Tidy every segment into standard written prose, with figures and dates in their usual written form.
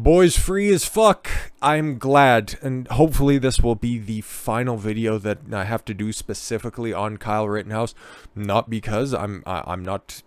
Boys free as fuck. I'm glad, and hopefully this will be the final video that I have to do specifically on Kyle Rittenhouse. Not because I'm not.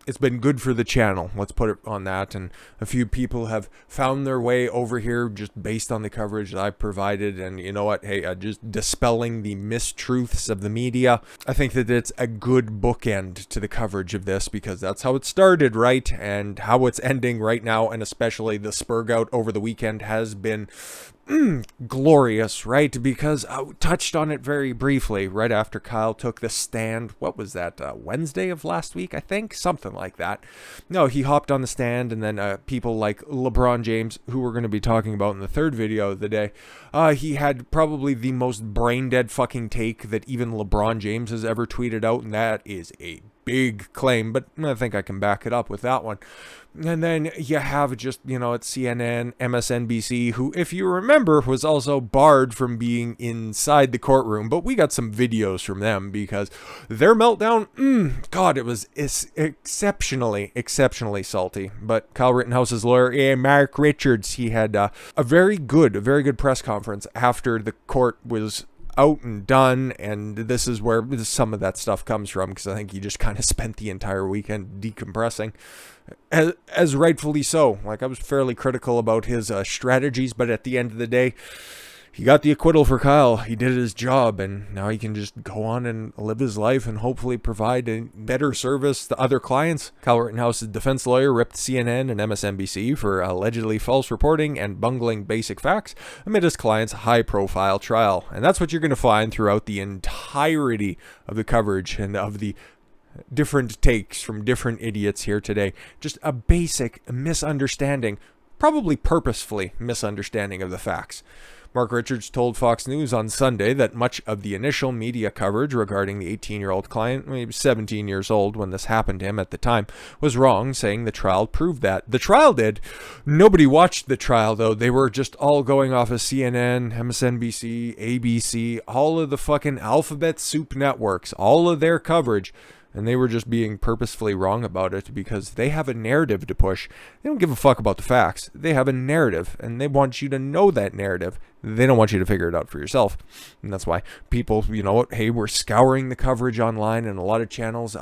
It's been good for the channel, let's put it on that, and a few people have found their way over here just based on the coverage that I provided, and you know what, hey, just dispelling the mistruths of the media. I think that it's a good bookend to the coverage of this, because that's how it started, right, and how it's ending right now, and especially the spurg out over the weekend has been glorious, right? Because I touched on it very briefly right after Kyle took the stand. What was that, Wednesday of last week, I think? Something like that. No, he hopped on the stand, and then people like LeBron James, who we're going to be talking about in the third video of the day, he had probably the most brain-dead fucking take that even LeBron James has ever tweeted out, and that is a big claim, but I think I can back it up with that one. And then you have just, you know, at CNN, MSNBC, who, if you remember, was also barred from being inside the courtroom, but we got some videos from them because their meltdown, God, it was exceptionally salty. But Kyle Rittenhouse's lawyer, Mark Richards, he had a very good press conference after the court was out and done, and this is where some of that stuff comes from, because I think he just kind of spent the entire weekend decompressing, as rightfully so. Like, I was fairly critical about his strategies, but at the end of the day, he got the acquittal for Kyle. He did his job, and now he can just go on and live his life and hopefully provide a better service to other clients. Kyle Rittenhouse's defense lawyer ripped CNN and MSNBC for allegedly false reporting and bungling basic facts amid his client's high-profile trial. And that's what you're going to find throughout the entirety of the coverage and of the different takes from different idiots here today. Just a basic misunderstanding, probably purposefully misunderstanding of the facts. Mark Richards told Fox News on Sunday that much of the initial media coverage regarding the 18-year-old client, he was 17 years old when this happened to him at the time, was wrong, saying the trial proved that. The trial did. Nobody watched the trial, though. They were just all going off of CNN, MSNBC, ABC, all of the fucking alphabet soup networks, all of their coverage. And they were just being purposefully wrong about it because they have a narrative to push. They don't give a fuck about the facts. They have a narrative, and they want you to know that narrative. They don't want you to figure it out for yourself. And that's why people, you know what, hey, we're scouring the coverage online, and a lot of channels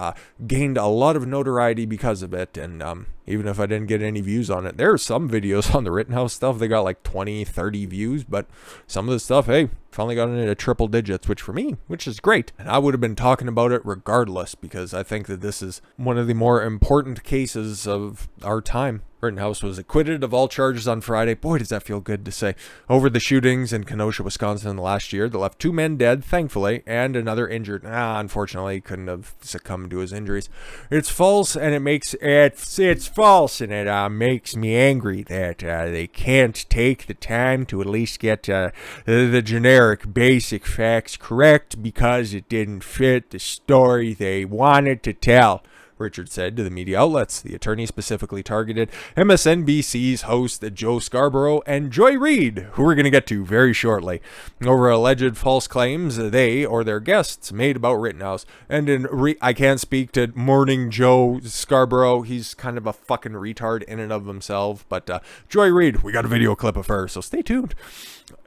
gained a lot of notoriety because of it. And even if I didn't get any views on it, there are some videos on the Rittenhouse stuff, they got like 20, 30 views, but some of the stuff, hey, finally got into triple digits, which is great. And I would have been talking about it regardless, because I think that this is one of the more important cases of our time. Rittenhouse was acquitted of all charges on Friday. Boy, does that feel good to say. Over the shootings in Kenosha, Wisconsin last year that left 2 men dead, thankfully, and another injured. Unfortunately, he couldn't have succumbed to his injuries. It's false, and it's false, and it makes me angry that they can't take the time to at least get the generic basic facts correct because it didn't fit the story they wanted to tell, Richard said to the media outlets. The attorney specifically targeted MSNBC's host Joe Scarborough and Joy Reid, who we're going to get to very shortly, over alleged false claims they or their guests made about Rittenhouse. And I can't speak to Morning Joe Scarborough. He's kind of a fucking retard in and of himself. But Joy Reid, we got a video clip of her, so stay tuned.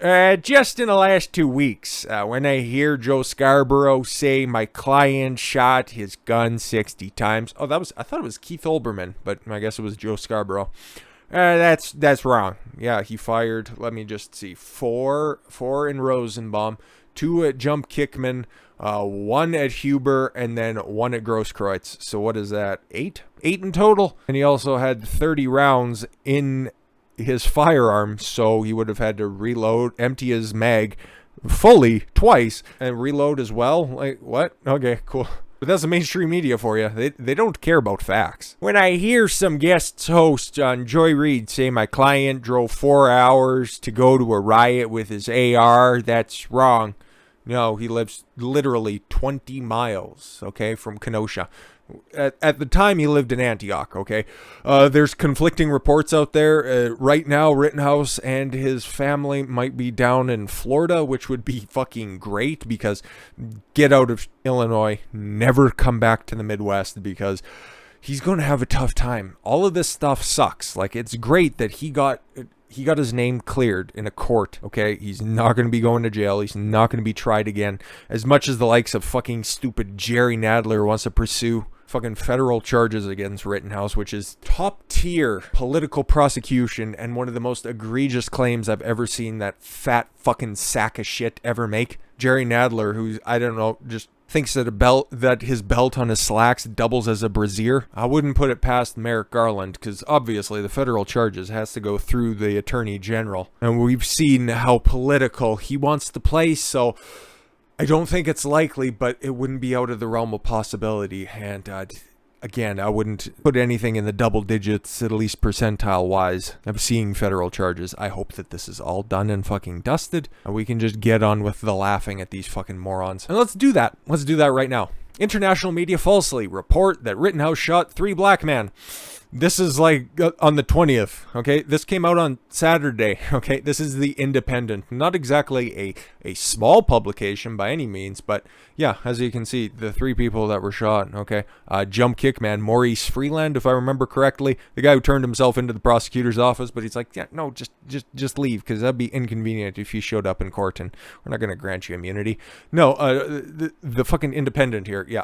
Just in the last 2 weeks, when I hear Joe Scarborough say my client shot his gun 60 times. Oh, I thought it was Keith Olbermann, but I guess it was Joe Scarborough. That's wrong. Yeah, he fired, let me just see, four in Rosenbaum, 2 at Jump Kickman, 1 at Huber, and then 1 at Grosskreutz. So what is that, 8? 8 in total. And he also had 30 rounds in his firearm, so he would have had to reload, empty his mag fully twice, and reload as well. Like, what? Okay, cool. But that's the mainstream media for you. They don't care about facts. When I hear some guest host on Joy Reid say my client drove 4 hours to go to a riot with his AR, that's wrong. No, he lives literally 20 miles, okay, from Kenosha. At the time, he lived in Antioch, okay? There's conflicting reports out there. Right now, Rittenhouse and his family might be down in Florida, which would be fucking great, because get out of Illinois, never come back to the Midwest, because he's going to have a tough time. All of this stuff sucks. Like, it's great that he got his name cleared in a court, okay? He's not going to be going to jail. He's not going to be tried again. As much as the likes of fucking stupid Jerry Nadler wants to pursue fucking federal charges against Rittenhouse, which is top tier political prosecution and one of the most egregious claims I've ever seen that fat fucking sack of shit ever make. Jerry Nadler, who's, I don't know, just thinks that his belt on his slacks doubles as a brassiere. I wouldn't put it past Merrick Garland, because obviously the federal charges has to go through the Attorney General. And we've seen how political he wants to play, so I don't think it's likely, but it wouldn't be out of the realm of possibility. And again, I wouldn't put anything in the double digits, at least percentile-wise, of seeing federal charges. I hope that this is all done and fucking dusted, and we can just get on with the laughing at these fucking morons. And let's do that. Let's do that right now. International media falsely report that Rittenhouse shot 3 black men. This is like on the 20th, okay? This came out on Saturday, okay? This is the Independent. Not exactly a small publication by any means, but yeah, as you can see, the 3 people that were shot, okay? Jump kick man, Maurice Freeland, if I remember correctly. The guy who turned himself into the prosecutor's office, but he's like, yeah, no, just leave, because that'd be inconvenient if you showed up in court, and we're not going to grant you immunity. No, the fucking Independent here, yeah.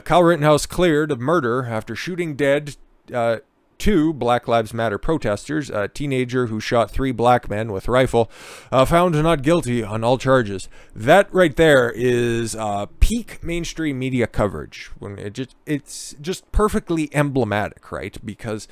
Kyle Rittenhouse cleared of murder after shooting dead 2 Black Lives Matter protesters, a teenager who shot 3 black men with rifle, found not guilty on all charges. That right there is peak mainstream media coverage. When it's just perfectly emblematic, right? Because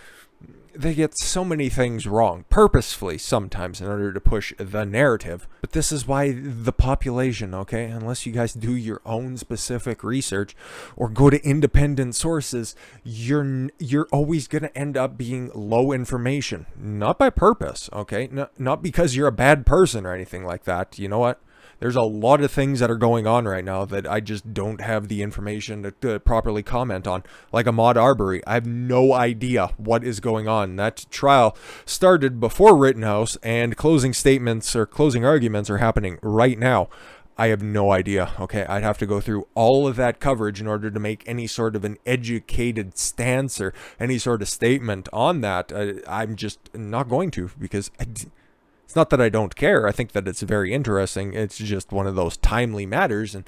they get so many things wrong, purposefully sometimes, in order to push the narrative. But this is why the population, okay, unless you guys do your own specific research or go to independent sources, you're always going to end up being low information. Not by purpose, okay? Not because you're a bad person or anything like that. You know what? There's a lot of things that are going on right now that I just don't have the information to properly comment on. Like Ahmaud Arbery, I have no idea what is going on. That trial started before Rittenhouse, and closing statements or closing arguments are happening right now. I have no idea, okay? I'd have to go through all of that coverage in order to make any sort of an educated stance or any sort of statement on that. I'm just not going to, because it's not that I don't care. I think that it's very interesting. It's just one of those timely matters, and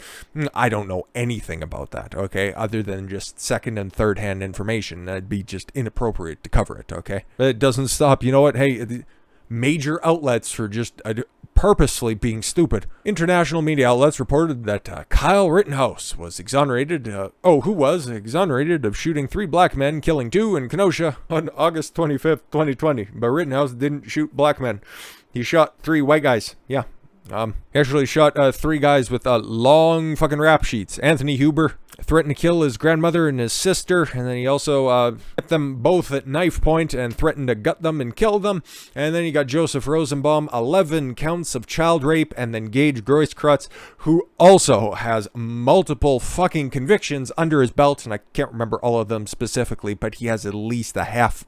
I don't know anything about that, okay? Other than just second and third hand information. That'd be just inappropriate to cover it, okay? But it doesn't stop. You know what? Hey, major outlets for just purposely being stupid. International media outlets reported that Kyle Rittenhouse was exonerated, who was exonerated of shooting 3 black men, killing 2 in Kenosha on August 25th, 2020. But Rittenhouse didn't shoot black men. He shot 3 white guys. Yeah. He actually shot 3 guys with long fucking rap sheets. Anthony Huber threatened to kill his grandmother and his sister, and then he also hit them both at knife point and threatened to gut them and kill them. And then you got Joseph Rosenbaum, 11 counts of child rape, and then Gage Grosskreutz, who also has multiple fucking convictions under his belt, and I can't remember all of them specifically, but he has at least a half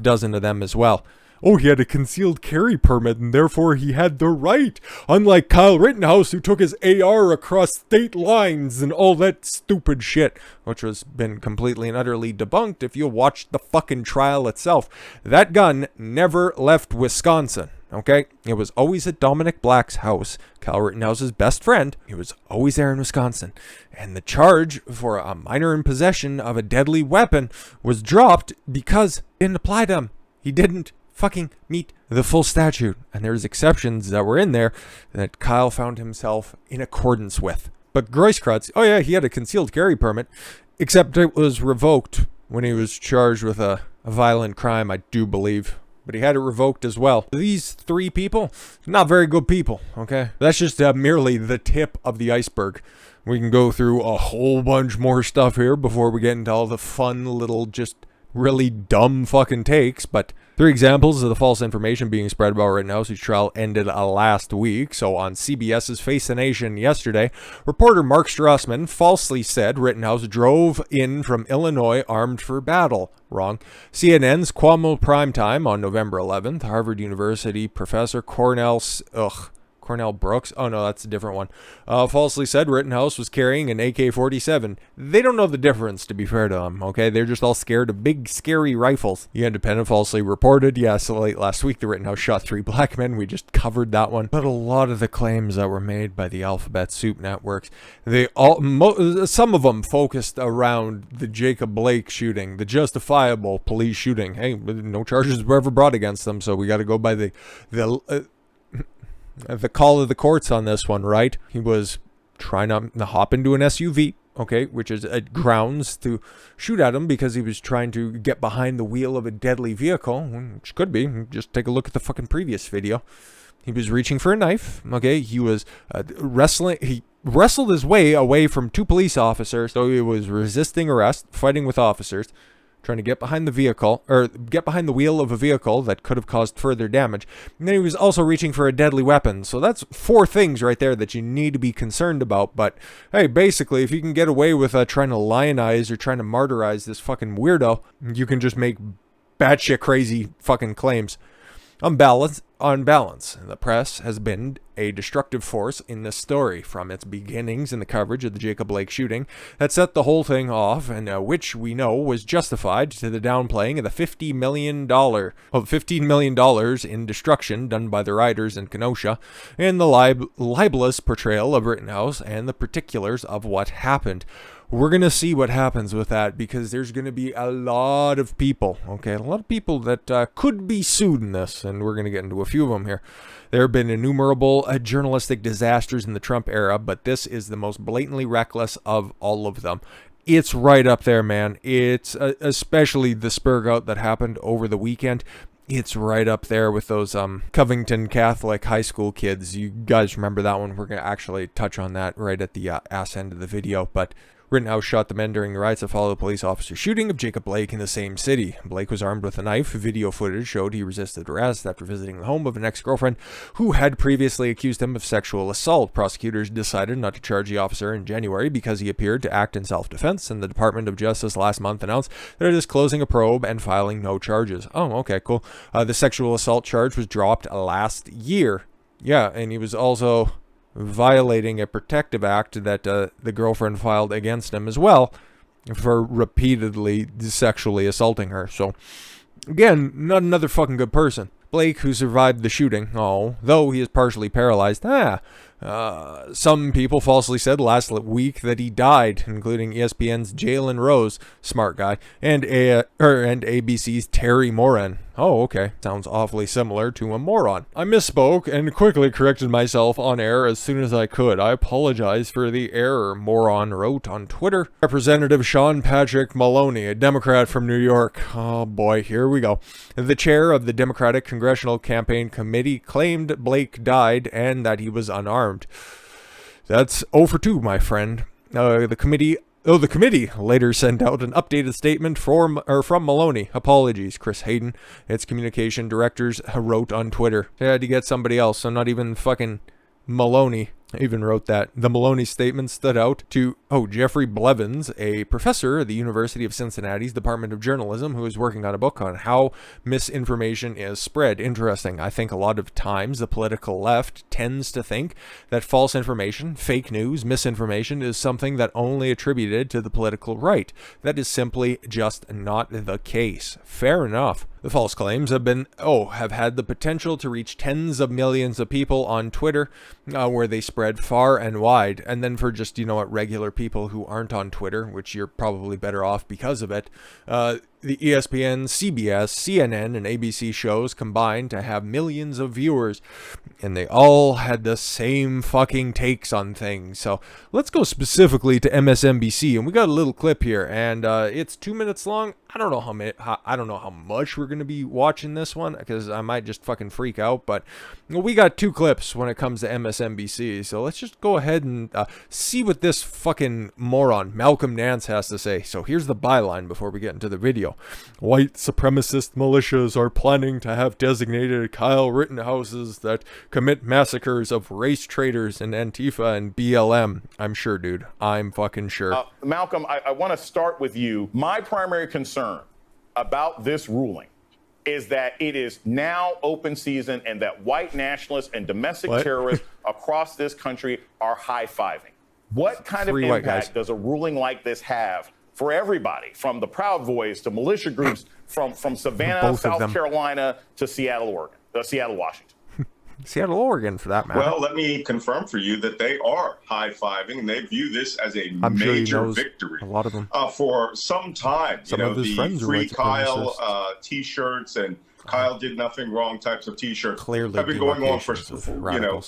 dozen of them as well. Oh, he had a concealed carry permit, and therefore he had the right. Unlike Kyle Rittenhouse, who took his AR across state lines and all that stupid shit, which has been completely and utterly debunked if you watch the fucking trial itself. That gun never left Wisconsin, okay? It was always at Dominic Black's house, Kyle Rittenhouse's best friend. He was always there in Wisconsin. And the charge for a minor in possession of a deadly weapon was dropped because it didn't apply to him. He didn't fucking meet the full statute, and there's exceptions that were in there that Kyle found himself in accordance with. But Grosskreutz, oh yeah, he had a concealed carry permit, except it was revoked when he was charged with a violent crime, I do believe. But he had it revoked as well. These 3 people, not very good people, okay? That's just merely the tip of the iceberg. We can go through a whole bunch more stuff here before we get into all the fun little just really dumb fucking takes, but 3 examples of the false information being spread about Rittenhouse, whose trial ended last week. So on CBS's Face the Nation yesterday, reporter Mark Strassman falsely said Rittenhouse drove in from Illinois armed for battle. Wrong. CNN's Cuomo Primetime on November 11th, Harvard University professor Cornell Cornell Brooks. Oh, no, that's a different one. Falsely said Rittenhouse was carrying an AK-47. They don't know the difference, to be fair to them, okay? They're just all scared of big, scary rifles. The Independent falsely reported, yes, late last week, the Rittenhouse shot 3 black men. We just covered that one. But a lot of the claims that were made by the alphabet soup networks, some of them focused around the Jacob Blake shooting, the justifiable police shooting. Hey, no charges were ever brought against them, so we got to go by the call of the courts on this one, right? He was trying to hop into an SUV, okay, which is grounds to shoot at him because he was trying to get behind the wheel of a deadly vehicle, which could be. Just take a look at the fucking previous video. He was reaching for a knife, okay? He was wrestling. He wrestled his way away from 2 police officers, so he was resisting arrest, fighting with officers, trying to get behind the vehicle, or get behind the wheel of a vehicle that could have caused further damage. And then he was also reaching for a deadly weapon. So that's 4 things right there that you need to be concerned about. But hey, basically, if you can get away with trying to lionize or trying to martyrize this fucking weirdo, you can just make batshit crazy fucking claims. On balance, the press has been a destructive force in this story from its beginnings in the coverage of the Jacob Blake shooting that set the whole thing off, and which we know was justified to the downplaying of the $15 million in destruction done by the rioters in Kenosha, and the libelous portrayal of Rittenhouse and the particulars of what happened. We're going to see what happens with that because there's going to be a lot of people, okay, a lot of people that could be sued in this, and we're going to get into a few of them here. There have been innumerable journalistic disasters in the Trump era, but this is the most blatantly reckless of all of them. It's right up there, man. It's especially the spurg out that happened over the weekend. It's right up there with those Covington Catholic high school kids. You guys remember that one? We're going to actually touch on that right at the ass end of the video, but Rittenhouse shot the men during the riots that followed the police officer shooting of Jacob Blake in the same city. Blake was armed with a knife. Video footage showed he resisted arrest after visiting the home of an ex-girlfriend who had previously accused him of sexual assault. Prosecutors decided not to charge the officer in January because he appeared to act in self-defense, and the Department of Justice last month announced that it is closing a probe and filing no charges. Oh, okay, cool. The sexual assault charge was dropped last year. Yeah, and he was also violating a protective act that the girlfriend filed against him as well for repeatedly sexually assaulting her. So, again, not another fucking good person. Blake, who survived the shooting, though he is partially paralyzed, some people falsely said last week that he died, including ESPN's Jalen Rose, smart guy, and ABC's Terry Moran. Oh, okay. Sounds awfully similar to a moron. I misspoke and quickly corrected myself on air as soon as I could. I apologize for the error, Moron wrote on Twitter. Representative Sean Patrick Maloney, a Democrat from New York. Oh boy, here we go. The chair of the Democratic Congressional Campaign Committee claimed Blake died and that he was unarmed. That's 0 for 2, my friend. The committee later sent out an updated statement from Maloney. Apologies, Chris Hayden, its communication directors, wrote on Twitter. They had to get somebody else, so not even fucking Maloney even wrote that. The Maloney statement stood out to, Jeffrey Blevins, a professor at the University of Cincinnati's Department of Journalism, who is working on a book on how misinformation is spread. Interesting. I think a lot of times the political left tends to think that false information, fake news, misinformation is something that only attributed to the political right. That is simply just not the case. Fair enough. The false claims have had the potential to reach tens of millions of people on Twitter, where they spread far and wide. And then for just, regular people who aren't on Twitter, which you're probably better off because of it, the ESPN, CBS, CNN, and ABC shows combined to have millions of viewers, and they all had the same fucking takes on things. So let's go specifically to MSNBC, and we got a little clip here, and it's 2 minutes long. I don't know how much we're gonna be watching this one because I might just fucking freak out. But we got 2 clips when it comes to MSNBC, so let's just go ahead and see what this fucking moron Malcolm Nance has to say. So here's the byline before we get into the video. White supremacist militias are planning to have designated Kyle Rittenhouses that commit massacres of race traitors in Antifa and BLM. I'm sure, dude. I'm fucking sure. Malcolm, I want to start with you. My primary concern about this ruling is that it is now open season and that white nationalists and domestic terrorists across this country are high-fiving. What kind of impact does a ruling like this have for everybody, from the Proud Boys to militia groups, from Savannah, South Carolina to Seattle, Washington? Seattle, Oregon, for that matter. Well, let me confirm for you that they are high-fiving, and they view this as a major victory. A lot of them. For some time, some of his friends Free Kyle T-shirts and Kyle did nothing wrong types of T-shirts have been going on for,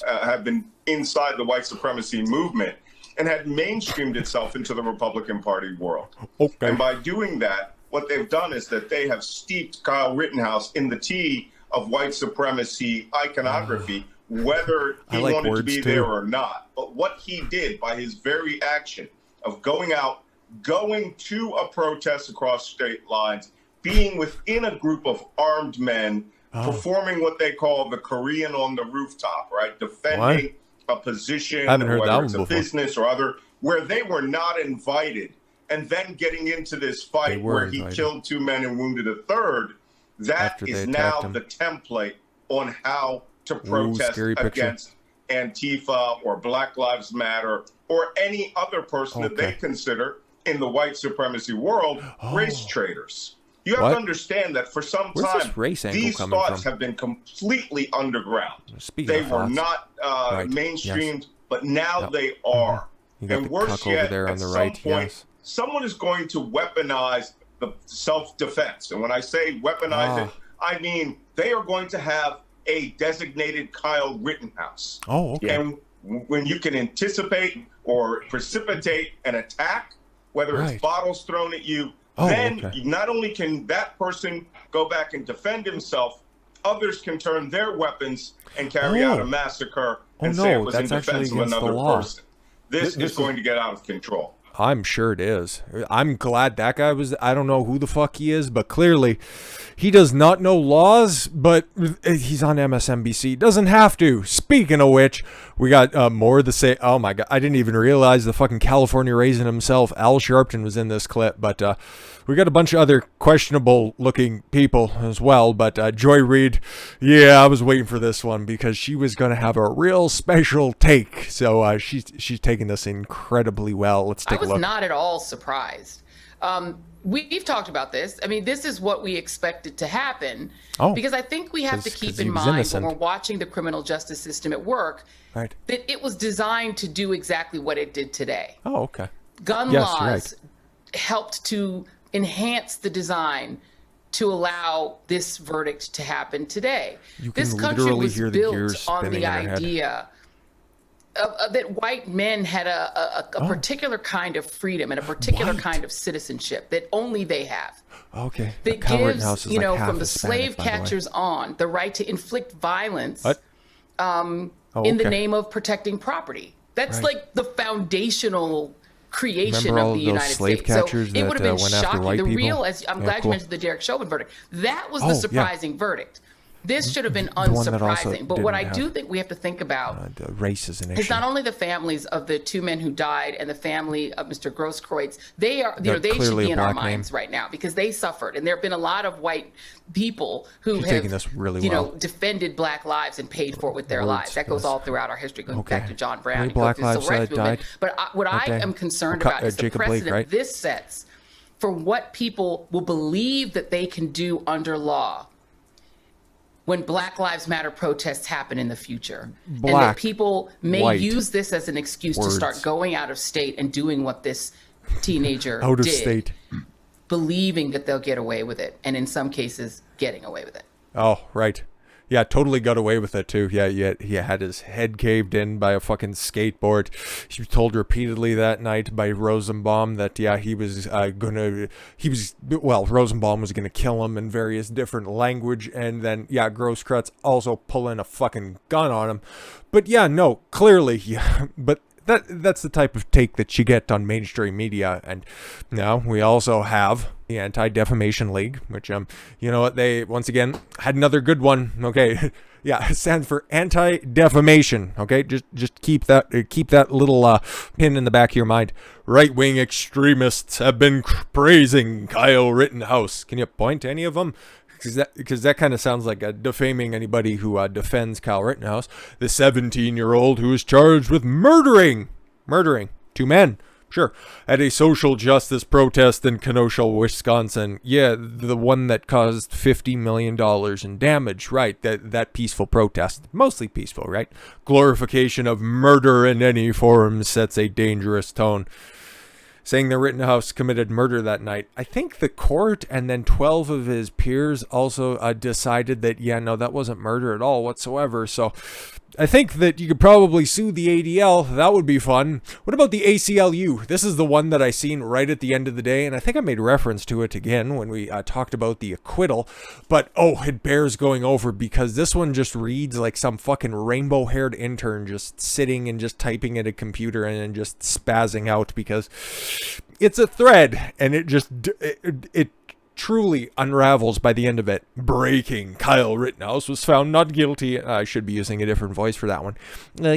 have been inside the white supremacy movement and had mainstreamed itself into the Republican Party world. And by doing that, what they've done is that they have steeped Kyle Rittenhouse in the tea of white supremacy iconography, whether he wanted to be there or not. But what he did by his very action of going out, going to a protest across state lines, being within a group of armed men, performing what they call the Korean on the rooftop, right? Defending a position, whether it's a business or other, where they were not invited, and then getting into this fight where he killed 2 men and wounded a third. That is now the template on how to protest against Antifa or Black Lives Matter or any other person that they consider in the white supremacy world race traitors. You have to understand that for some time, these thoughts have been completely underground. They were not mainstreamed, but now they are. And worse yet, at some point, someone is going to weaponize the self-defense. And when I say weaponize it, I mean they are going to have a designated Kyle Rittenhouse. And when you can anticipate or precipitate an attack, whether it's bottles thrown at you, then not only can that person go back and defend himself, others can turn their weapons and carry out a massacre and say it was in defense of another person. This is going to get out of control. I'm sure it is. I'm glad that guy was, I don't know who the fuck he is, but clearly he does not know laws, but he's on MSNBC. Doesn't have to. Speaking of which, we got more to say. Oh my God. I didn't even realize the fucking California raisin himself, Al Sharpton, was in this clip, but we got a bunch of other questionable looking people as well. But Joy Reid, I was waiting for this one because she was going to have a real special take. So she's taking this incredibly well. Let's take a look. I was not at all surprised. We've talked about this. I mean, this is what we expected to happen because I think we have to keep in mind when we're watching the criminal justice system at work that it was designed to do exactly what it did today. Gun laws helped to enhance the design to allow this verdict to happen today. This country was built on the idea that white men had a particular kind of freedom and a particular kind of citizenship that only they have. That gives, from the slave catchers on, the right to inflict violence in the name of protecting property. That's like the foundational creation of the United States. So it would have been shocking. The real, I'm glad you mentioned the Derek Chauvin verdict. That was the surprising verdict. This should have been unsurprising. But what I do think we have to think about is not only the families of the 2 men who died and the family of Mr. Grosskreutz. They should be in our minds right now because they suffered. And there have been a lot of white people who have defended Black lives and paid for it with their lives. That goes all throughout our history, going back to John Brown. Black lives died. But what I am concerned about is the precedent this sets for what people will believe that they can do under law when Black Lives Matter protests happen in the future. And that people may use this as an excuse to start going out of state and doing what this teenager did, believing that they'll get away with it, and in some cases, getting away with it. Yeah, totally got away with it too. He had his head caved in by a fucking skateboard. He was told repeatedly that night by Rosenbaum that Rosenbaum was gonna kill him in various different language, and then Grosskreutz also pulling a fucking gun on him. But clearly, but that's the type of take that you get on mainstream media. And now we also have the Anti-Defamation League, which they once again had another good one. It stands for anti-defamation. Just keep that little pin in the back of your mind. Right-wing extremists have been praising Kyle Rittenhouse. Can you point to any of them? because that kind of sounds like defaming anybody who defends Kyle Rittenhouse, the 17-year-old who is charged with murdering 2 men. Sure. At a social justice protest in Kenosha, Wisconsin. Yeah, the one that caused $50 million in damage. Right, that peaceful protest. Mostly peaceful, right? Glorification of murder in any form sets a dangerous tone. Saying that Rittenhouse committed murder that night. I think the court and then 12 of his peers also decided that, yeah, no, that wasn't murder at all whatsoever. So I think that you could probably sue the ADL. That would be fun. What about the ACLU? This is the one that I seen right at the end of the day, and I think I made reference to it again when we talked about the acquittal. But, it bears going over because this one just reads like some fucking rainbow-haired intern just sitting and just typing at a computer and then just spazzing out because it's a thread, and it truly unravels by the end of it. Breaking. Kyle Rittenhouse was found not guilty. I should be using a different voice for that one.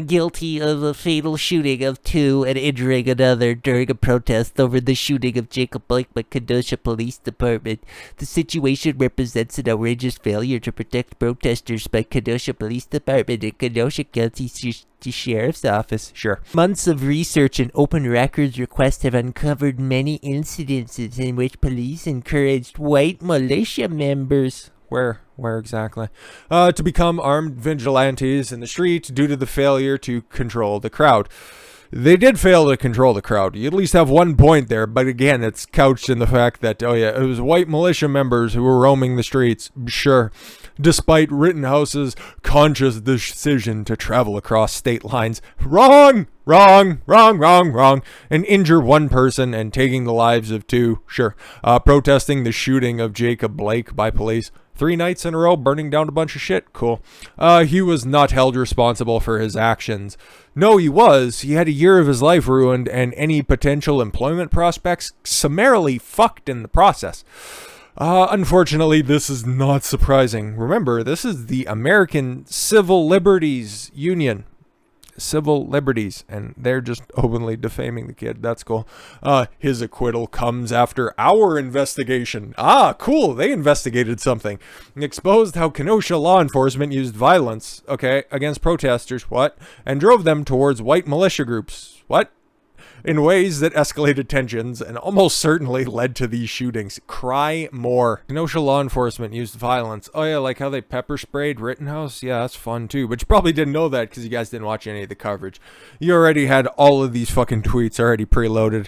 Guilty of a fatal shooting of 2 and injuring another during a protest over the shooting of Jacob Blake by Kenosha Police Department. The situation represents an outrageous failure to protect protesters by Kenosha Police Department and Kenosha County Sheriff's Office. Sure. Months of research and open records requests have uncovered many incidences in which police encouraged white militia members. Where exactly? To become armed vigilantes in the street due to the failure to control the crowd. They did fail to control the crowd. You at least have 1 point there, but again, it's couched in the fact that, it was white militia members who were roaming the streets. Sure. Despite Rittenhouse's conscious decision to travel across state lines. Wrong, and injure 1 person and taking the lives of 2. Sure. Protesting the shooting of Jacob Blake by police. 3 nights in a row, burning down a bunch of shit. Cool. He was not held responsible for his actions. No, he was. He had a year of his life ruined and any potential employment prospects summarily fucked in the process. Unfortunately, this is not surprising. Remember, this is the American Civil Liberties Union. Civil liberties, and they're just openly defaming the kid. That's cool. His acquittal comes after our investigation. Cool. They investigated something. Exposed how Kenosha law enforcement used violence, against protesters, and drove them towards white militia groups, in ways that escalated tensions and almost certainly led to these shootings. Cry more. Kenosha law enforcement used violence. Oh yeah, like how they pepper sprayed Rittenhouse? Yeah, that's fun too. But you probably didn't know that because you guys didn't watch any of the coverage. You already had all of these fucking tweets already preloaded.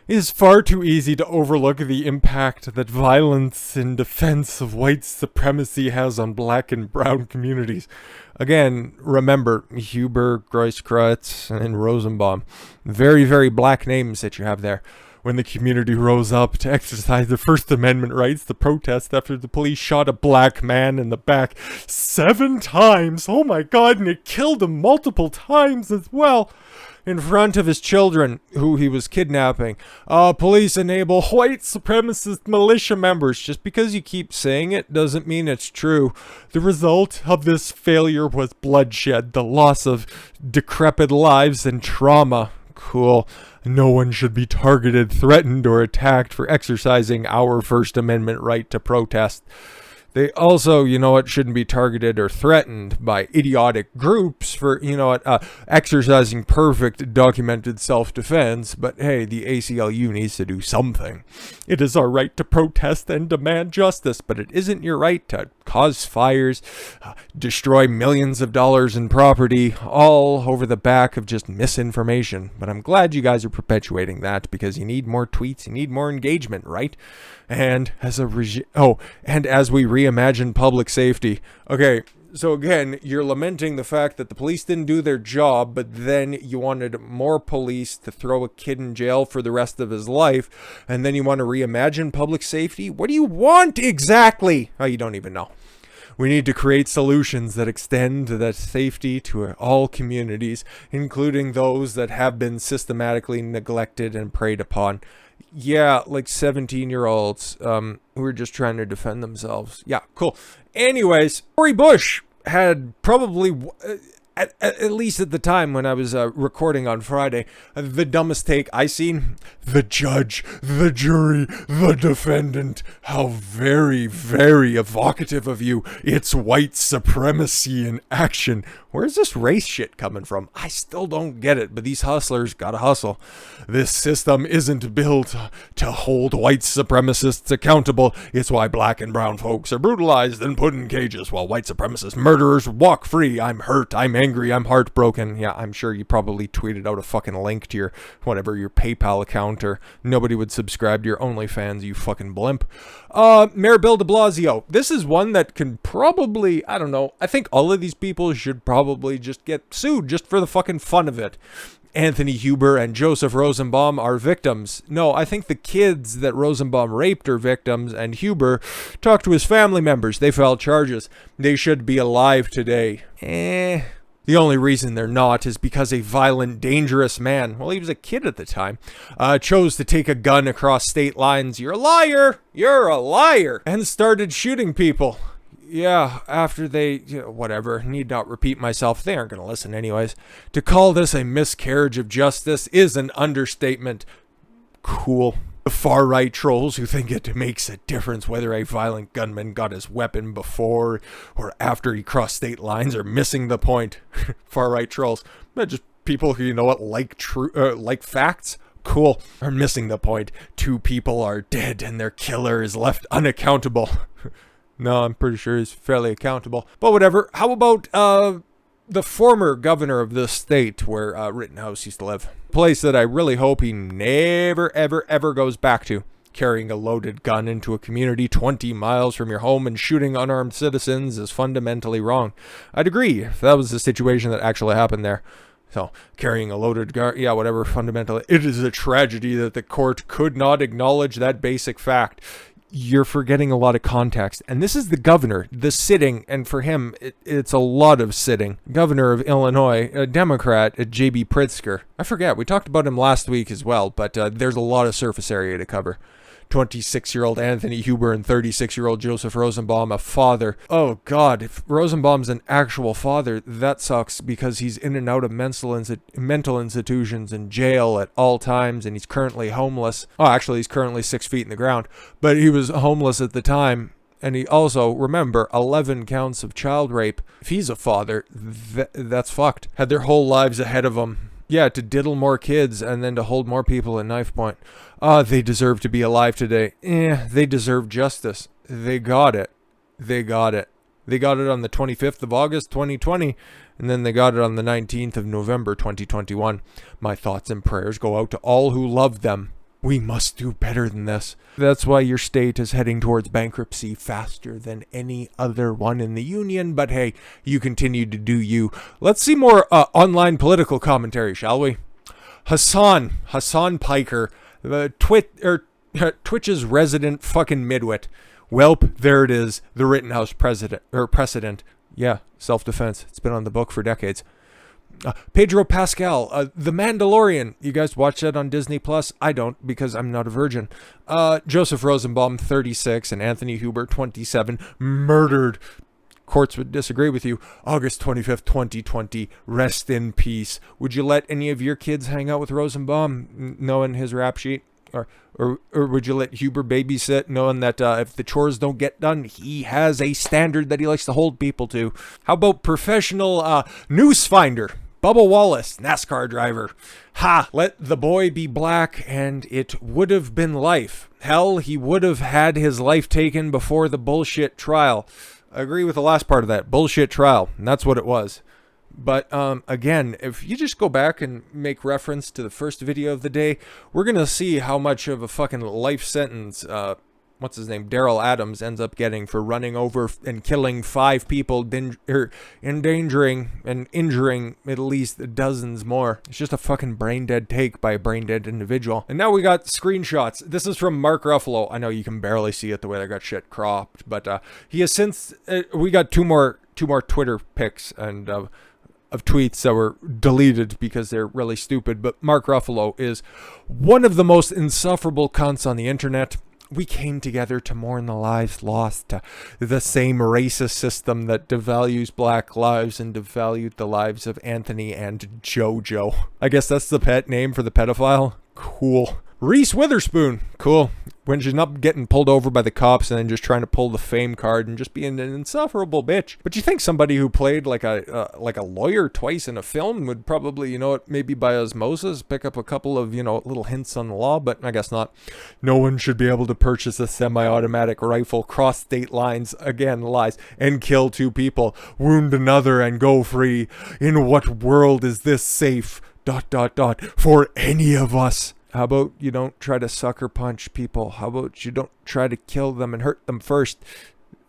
It is far too easy to overlook the impact that violence in defense of white supremacy has on black and brown communities. Again, remember Huber, Greuskreutz, and Rosenbaum. Very, very black names that you have there. When the community rose up to exercise their First Amendment rights to protest after the police shot a black man in the back 7 times. Oh my God, and it killed him multiple times as well. In front of his children, who he was kidnapping. Police enable white supremacist militia members. Just because you keep saying it doesn't mean it's true. The result of this failure was bloodshed, the loss of decrepit lives, and trauma. Cool. No one should be targeted, threatened, or attacked for exercising our First Amendment right to protest. They also, shouldn't be targeted or threatened by idiotic groups for, exercising perfect documented self-defense. But hey, the ACLU needs to do something. It is our right to protest and demand justice, but it isn't your right to cause fires, destroy millions of dollars in property, all over the back of just misinformation. But I'm glad you guys are perpetuating that because you need more tweets, you need more engagement, right? And as we reimagine public safety. Okay, so again, you're lamenting the fact that the police didn't do their job, but then you wanted more police to throw a kid in jail for the rest of his life, and then you want to reimagine public safety? What do you want exactly? Oh, you don't even know. We need to create solutions that extend that safety to all communities, including those that have been systematically neglected and preyed upon. Yeah, like 17-year-olds who are just trying to defend themselves. Yeah, cool. Anyways, Cori Bush had probably at least at the time when I was recording on Friday, the dumbest take I seen, the judge, the jury, the defendant, how very, very evocative of you. It's white supremacy in action. Where's this race shit coming from? I still don't get it, but these hustlers gotta hustle. This system isn't built to hold white supremacists accountable. It's why black and brown folks are brutalized and put in cages while white supremacist murderers walk free. I'm hurt, I'm angry, I'm heartbroken. Yeah, I'm sure you probably tweeted out a fucking link to your PayPal account, or nobody would subscribe to your OnlyFans, you fucking blimp. Mayor Bill de Blasio. This is one that can probably, I don't know, I think all of these people should probably just get sued just for the fucking fun of it. Anthony Huber and Joseph Rosenbaum are victims. No, I think the kids that Rosenbaum raped are victims, and Huber talked to his family members. They filed charges. They should be alive today. The only reason they're not is because a violent, dangerous man, well, he was a kid at the time, chose to take a gun across state lines. You're a liar! You're a liar! And started shooting people. Yeah, after they, whatever, need not repeat myself, they aren't going to listen anyways. To call this a miscarriage of justice is an understatement. Cool. The far-right trolls who think it makes a difference whether a violent gunman got his weapon before or after he crossed state lines are missing the point. Far-right trolls, not just people who, like facts. Cool. Are missing the point. 2 people are dead and their killer is left unaccountable. No, I'm pretty sure he's fairly accountable. But whatever. How about the former governor of this state where Rittenhouse used to live? Place that I really hope he never, ever, ever goes back to. Carrying a loaded gun into a community 20 miles from your home and shooting unarmed citizens is fundamentally wrong. I'd agree if that was the situation that actually happened there. So, carrying a loaded gun, yeah, whatever, fundamentally. It is a tragedy that the court could not acknowledge that basic fact. You're forgetting a lot of context. And this is the governor, the sitting, and for him, it's a lot of sitting. Governor of Illinois, a Democrat, J.B. Pritzker. I forget, we talked about him last week as well, but there's a lot of surface area to cover. 26-year-old Anthony Huber and 36-year-old Joseph Rosenbaum, a father. Oh, God, if Rosenbaum's an actual father, that sucks because he's in and out of mental institutions and jail at all times, and he's currently homeless. Oh, actually, he's currently 6 feet in the ground, but he was homeless at the time. And he also, remember, 11 counts of child rape. If he's a father, that's fucked. Had their whole lives ahead of them. Yeah, to diddle more kids and then to hold more people at knife point. They deserve to be alive today. They deserve justice. They got it. They got it. They got it on the 25th of August, 2020, and then they got it on the 19th of November, 2021. My thoughts and prayers go out to all who love them. We must do better than this. That's why your state is heading towards bankruptcy faster than any other one in the union. But hey, you continue to do you. Let's see more online political commentary, shall we? Hassan Piker, Twitch's resident fucking midwit. Welp, there it is, the Rittenhouse precedent. Yeah, self-defense. It's been on the book for decades. Pedro Pascal, The Mandalorian. You guys watch that on Disney Plus? I don't, because I'm not a virgin. Joseph Rosenbaum, 36, and Anthony Huber, 27, murdered. Courts would disagree with you. August 25th, 2020. Rest in peace. Would you let any of your kids hang out with Rosenbaum, knowing his rap sheet? Or would you let Huber babysit, knowing that if the chores don't get done, he has a standard that he likes to hold people to? How about professional news finder? Bubba Wallace, NASCAR driver. Ha! Let the boy be black and it would have been life. Hell, he would have had his life taken before the bullshit trial. I agree with the last part of that. Bullshit trial. And that's what it was. But again, if you just go back and make reference to the first video of the day, we're going to see how much of a fucking life sentence, what's his name, Daryl Adams ends up getting for running over and killing 5 people, endangering and injuring at least dozens more. It's just a fucking brain-dead take by a brain-dead individual. And now we got screenshots. This is from Mark Ruffalo. I know you can barely see it the way I got shit cropped, but he has since, we got two more Twitter pics and of tweets that were deleted because they're really stupid. But Mark Ruffalo is one of the most insufferable cunts on the internet. We came together to mourn the lives lost to the same racist system that devalues black lives and devalued the lives of Anthony and JoJo. I guess that's the pet name for the pedophile. Cool. Reese Witherspoon. Cool. When she's not getting pulled over by the cops and then just trying to pull the fame card and just being an insufferable bitch. But you think somebody who played like a lawyer twice in a film would probably, you know, maybe by osmosis pick up a couple of, you know, little hints on the law, but I guess not. No one should be able to purchase a semi-automatic rifle, cross state lines, again, lies, and kill 2 people, wound another and go free. In what world is this safe? ... for any of us? How about you don't try to sucker punch people? How about you don't try to kill them and hurt them first?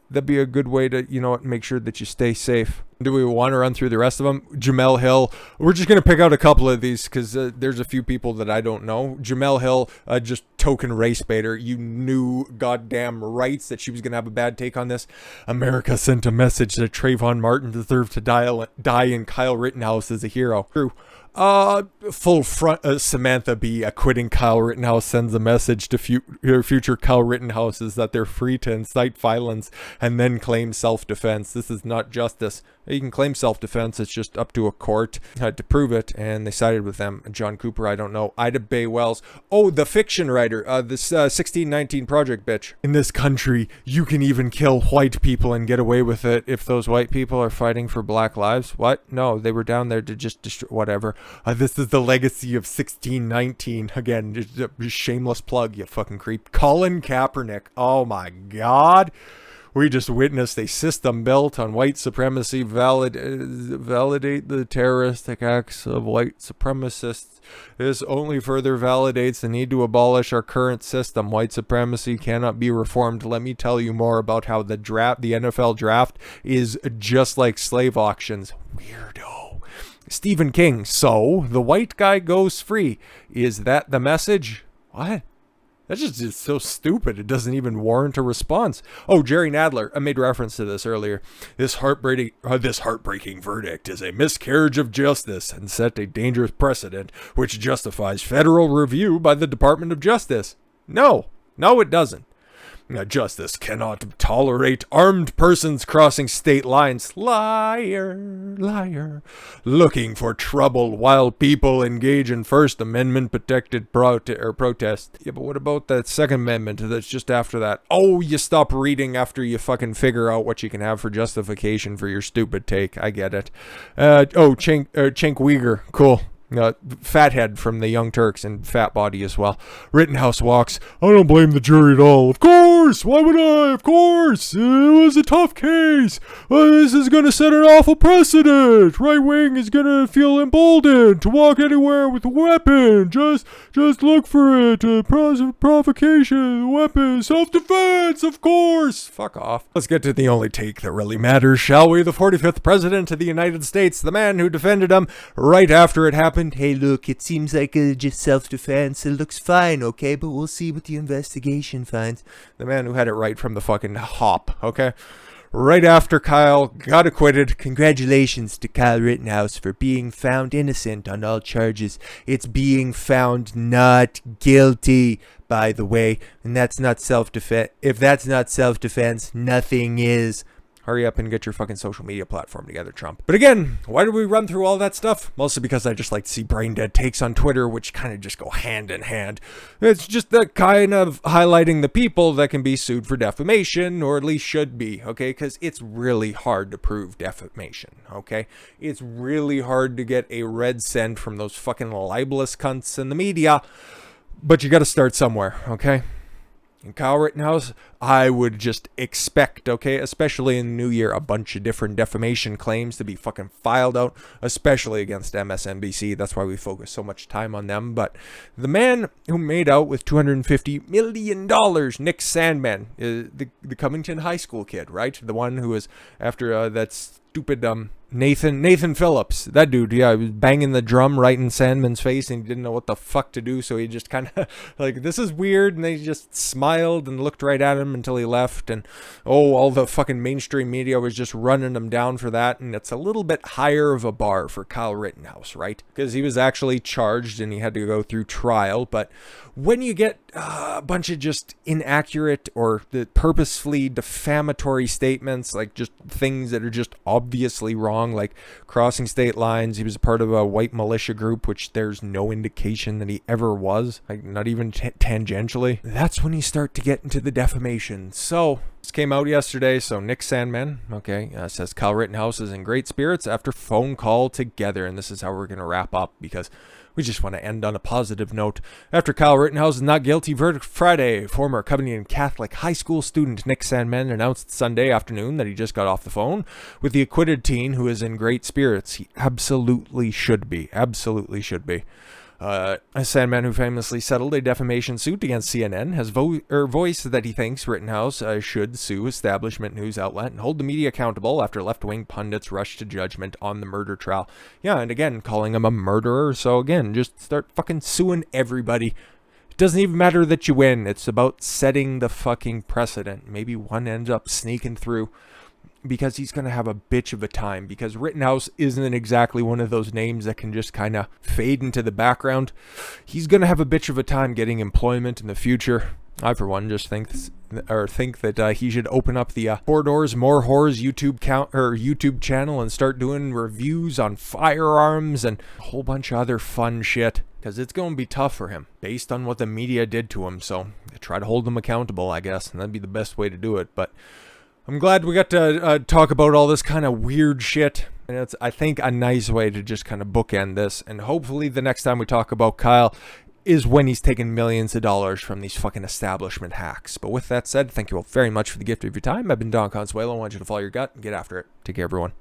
That'd be a good way to, you know, make sure that you stay safe. Do we want to run through the rest of them? Jamel Hill. We're just going to pick out a couple of these because there's a few people that I don't know. Jamel Hill, just token race baiter. You knew goddamn rights that she was going to have a bad take on this. America sent a message that Trayvon Martin deserved to die and Kyle Rittenhouse is a hero. True. Full front Samantha Bee acquitting Kyle Rittenhouse sends a message to future Kyle Rittenhouses that they're free to incite violence and then claim self-defense. This is not justice. You can claim self-defense. It's just up to a court to prove it, and they sided with them. John Cooper, I don't know. Ida Bay Wells. Oh, the fiction writer. This 1619 Project bitch. In this country, you can even kill white people and get away with it if those white people are fighting for black lives. What? No, they were down there to just destroy whatever. This is the legacy of 1619. Again, just a shameless plug, you fucking creep. Colin Kaepernick. Oh my God. We just witnessed a system built on white supremacy validate the terroristic acts of white supremacists. This only further validates the need to abolish our current system. White supremacy cannot be reformed. Let me tell you more about how the NFL draft is just like slave auctions. Weirdo. Stephen King. So the white guy goes free. Is that the message? What? That's just so stupid. It doesn't even warrant a response. Oh, Jerry Nadler. I made reference to this earlier. This heartbreaking verdict is a miscarriage of justice and set a dangerous precedent which justifies federal review by the Department of Justice. No, it doesn't. Justice cannot tolerate armed persons crossing state lines. Liar, liar. Looking for trouble while people engage in First Amendment protected protest. Yeah, but what about that Second Amendment that's just after that? Oh, you stop reading after you fucking figure out what you can have for justification for your stupid take. I get it. Cenk Uygur. Cool. Fathead from the Young Turks and fat body as well. Rittenhouse walks. I don't blame the jury at all. Of course. Why would I? Of course. It was a tough case. This is going to set an awful precedent. Right wing is going to feel emboldened to walk anywhere with a weapon. Just look for it. Provocation, weapon, self-defense, of course. Fuck off. Let's get to the only take that really matters, shall we? The 45th president of the United States, the man who defended him right after it happened. Hey, look, it seems like just self-defense. It looks fine, okay? But we'll see what the investigation finds. The man who had it right from the fucking hop, okay? Right after Kyle got acquitted. Congratulations to Kyle Rittenhouse for being found innocent on all charges. It's being found not guilty, by the way. And that's not self-defense. If that's not self-defense, nothing is. Hurry up and get your fucking social media platform together, Trump. But again, why do we run through all that stuff? Mostly because I just like to see brain dead takes on Twitter, which kind of just go hand in hand. It's just that kind of highlighting the people that can be sued for defamation, or at least should be, okay? Because it's really hard to prove defamation, okay? It's really hard to get a red send from those fucking libelous cunts in the media. But you got to start somewhere, okay? And Kyle Rittenhouse, I would just expect, okay, especially in the new year, a bunch of different defamation claims to be fucking filed out, especially against MSNBC. That's why we focus so much time on them. But the man who made out with $250 million, Nick Sandmann, the Covington High School kid, right? The one who was after that stupid Nathan Phillips, that dude, yeah, he was banging the drum right in Sandman's face and he didn't know what the fuck to do, so he just kind of like, this is weird, and they just smiled and looked right at him him until he left, and all the fucking mainstream media was just running him down for that, and it's a little bit higher of a bar for Kyle Rittenhouse, right? Because he was actually charged and he had to go through trial, but when you get a bunch of just inaccurate or the purposefully defamatory statements, like just things that are just obviously wrong, like crossing state lines, he was a part of a white militia group, which there's no indication that he ever was, like not even tangentially, that's when you start to get into the defamation. So this came out yesterday. So Nick Sandman, says Kyle Rittenhouse is in great spirits after phone call together, and this is how we're going to wrap up because we just want to end on a positive note. After Kyle Rittenhouse's not guilty verdict Friday, former Covington Catholic high school student Nick Sandman announced Sunday afternoon that he just got off the phone with the acquitted teen who is in great spirits. He absolutely should be. Absolutely should be. Sandman, who famously settled a defamation suit against CNN, has voiced that he thinks Rittenhouse should sue establishment news outlet and hold the media accountable after left-wing pundits rushed to judgment on the murder trial. Yeah, and again, calling him a murderer. So again, just start fucking suing everybody. It doesn't even matter that you win. It's about setting the fucking precedent. Maybe one ends up sneaking through, because he's going to have a bitch of a time, because Rittenhouse isn't exactly one of those names that can just kind of fade into the background. He's going to have a bitch of a time getting employment in the future. I, for one, just think that he should open up the Four Doors More Whores YouTube channel and start doing reviews on firearms and a whole bunch of other fun shit, because it's going to be tough for him based on what the media did to him. So try to hold him accountable, I guess, and that'd be the best way to do it. But I'm glad we got to talk about all this kind of weird shit. And it's, I think, a nice way to just kind of bookend this. And hopefully the next time we talk about Kyle is when he's taking millions of dollars from these fucking establishment hacks. But with that said, thank you all very much for the gift of your time. I've been Don Consuelo. I want you to follow your gut and get after it. Take care, everyone.